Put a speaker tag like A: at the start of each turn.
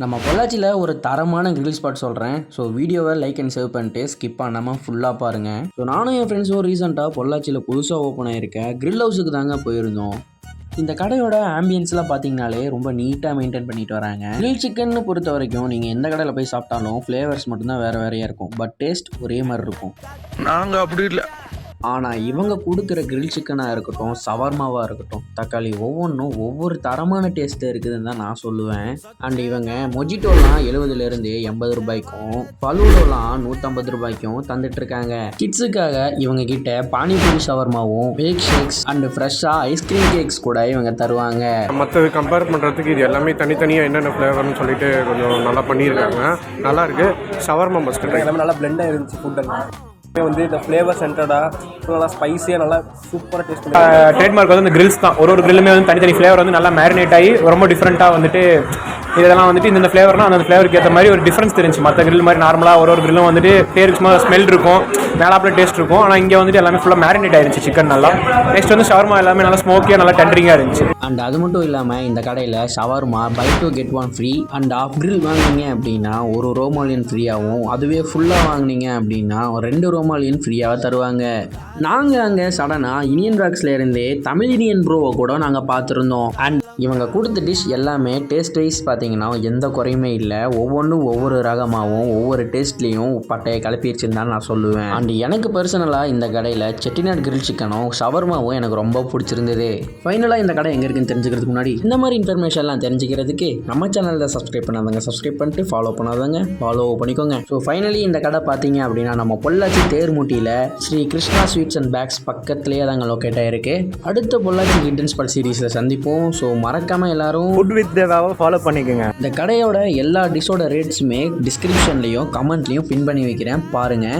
A: நம்ம பொள்ளாச்சியில் ஒரு தரமான கிரில் ஸ்பாட் சொல்கிறேன். ஸோ வீடியோவை லைக் அண்ட் சேவ் பண்ணிட்டு ஸ்கிப் பண்ணாமல் ஃபுல்லாக பாருங்கள். ஸோ நானும் என் ஃப்ரெண்ட்ஸும் ரீசெண்டாக பொள்ளாச்சியில் புதுசாக ஓப்பன் ஆகிருக்கேன் கிரில் ஹவுஸுக்கு தாங்க போயிருந்தோம். இந்த கடையோட ஆம்பியன்ஸ்லாம் பார்த்தீங்கனாலே ரொம்ப நீட்டாக மெயின்டைன் பண்ணிட்டு வராங்க. கிரில் சிக்கன் பொறுத்த வரைக்கும் நீங்கள் எந்த கடையில் போய் சாப்பிட்டாலும் ஃப்ளேவர்ஸ் மட்டும்தான் வேறு வேறையாக இருக்கும். பட் டேஸ்ட் ஒரே மாதிரி இருக்கும்.
B: நாங்கள் அப்படி இல்லை.
A: ஆனால் இவங்க கொடுக்குற கிரில் சிக்கனாக இருக்கட்டும், சவர்மாவாக இருக்கட்டும், தக்காளி ஒவ்வொன்றும் ஒவ்வொரு தரமான டேஸ்ட்டு இருக்குதுன்னு தான் நான் சொல்லுவேன். அண்ட் இவங்க மொஜிட்டோலாம் 70லேருந்து 80 ரூபாய்க்கும், ஃபலூடோலாம் 150 ரூபாய்க்கும் தந்துட்டுருக்காங்க. கிட்ஸுக்காக இவங்க கிட்ட பானிபூரி ஷவர்மாவும், மில்க் ஷேக்ஸ் அண்ட் ஃப்ரெஷ்ஷாக ஐஸ்கிரீம் கேக்ஸ் கூட இவங்க தருவாங்க.
B: மற்றது கம்பேர் பண்ணுறதுக்கு இது எல்லாமே தனித்தனியாக என்னென்ன ஃப்ளேவர்னு சொல்லிட்டு கொஞ்சம் நல்லா பண்ணியிருக்காங்க. நல்லா இருக்குது. ஷவர்மா மஸ்ட்
C: எல்லாமே நல்லா பிளெண்டாக இருந்துச்சு. ஃபுட்டெல்லாம் வந்து இந்த ஃப்ளேவர் சென்டர்டாக நல்லா ஸ்பைஸியாக நல்லா சூப்பராக டேஸ்ட்.
D: ட்ரேட்மார்க் வந்து இந்த கிரில்ஸ் தான். ஒரு கிரில்லுமே வந்து தனித்தனி ஃப்ளேவர் வந்து நல்லா மேரினேட் ஆகி ரொம்ப டிஃப்ரெண்ட்டாக வந்துட்டு இதெல்லாம் வந்துட்டு இந்த ஃப்ளேவர்னால் அந்த ஃப்ளேவருக்கு ஏற்ற மாதிரி ஒரு டிஃப்ரென்ஸ் தெரிஞ்சு. மற்ற கிரில் மாதிரி நார்மலாக ஒரு கிரில்லும் வந்துட்டு பேருக்கு சும்மா ஸ்மெல் இருக்கும், மேலாப்பில் டேஸ்ட் இருக்கும். ஆனால் இங்கே வந்துட்டு எல்லாமே ஃபுல்லாக மேரினேட் ஆயிருந்துச்சு சிக்கன் நல்லா. நெக்ஸ்ட் வந்து ஷவர்மா எல்லாமே நல்லா ஸ்மோக்கியாக நல்லா டெண்டரிங்காக இருந்துச்சு.
A: அண்ட் அது மட்டும் இல்லாமல் இந்த கடையில் shawarma buy 2 get 1 free and half grill வாங்கினீங்க அப்படின்னா ஒரு ரோமாலியன் ஃப்ரீயாகவும், அதுவே ஃபுல்லாக வாங்கினீங்க அப்படின்னா 2 ரோமாலியன் ஃப்ரீயாக தருவாங்க. நாங்கள் அங்கே சடனாக இனியன் ராக்ஸில் இருந்தே தமிழ் இனியன் ப்ரோவை கூட நாங்கள் பார்த்துருந்தோம். அண்ட் இவங்க கொடுத்த டிஷ் எல்லாமே டேஸ்ட் வைஸ் பார்த்தீங்கன்னா எந்த குறையுமே இல்லை. ஒவ்வொன்றும் ஒவ்வொரு ரகமாகவும் ஒவ்வொரு டேஸ்ட்லேயும் பட்டையை கிளப்பிடுச்சுன்னு தான் நான் சொல்லுவேன். அண்ட் எனக்கு பர்சனலாக இந்த கடையில் செட்டிநாடு கிரில் சிக்கனும் ஷவர்மாவும் எனக்கு ரொம்ப பிடிச்சிருந்தது. ஃபைனலாக இந்த கடை எங்கே இருக்குன்னு தெரிஞ்சுக்கிறதுக்கு முன்னாடி இந்த மாதிரி இன்ஃபர்மேஷன்லாம் தெரிஞ்சுக்கிறதுக்கு நம்ம சேனலில் சப்ஸ்கிரைப் பண்ணாதவங்க சப்ஸ்கிரைப் பண்ணிட்டு ஃபாலோ பண்ணாதவங்க ஃபாலோ பண்ணிக்கோங்க. ஸோ ஃபைனலி இந்த கடை பார்த்தீங்க அப்படின்னா நம்ம பொள்ளாச்சி தேர்முட்டியில் Sri Krishna sweets and bakes பக்கத்துலேயே தாங்க லொக்கேட் ஆகிருக்கு. அடுத்த பொள்ளாச்சி ஹிடன் ஸ்பாட் சீரீஸில் சந்திப்போம். ஸோ மறக்காமல் எல்லாரும்
C: ஃபுட் வித் தேவாவை ஃபாலோ பண்ணிக்கோங்க.
A: இந்த கடையோட எல்லா டிஷ்ஷோட ரேட்ஸுமே டிஸ்கிரிப்ஷன்லையும் கமெண்ட்லையும் பின் பண்ணி வைக்கிறேன், பாருங்கள்.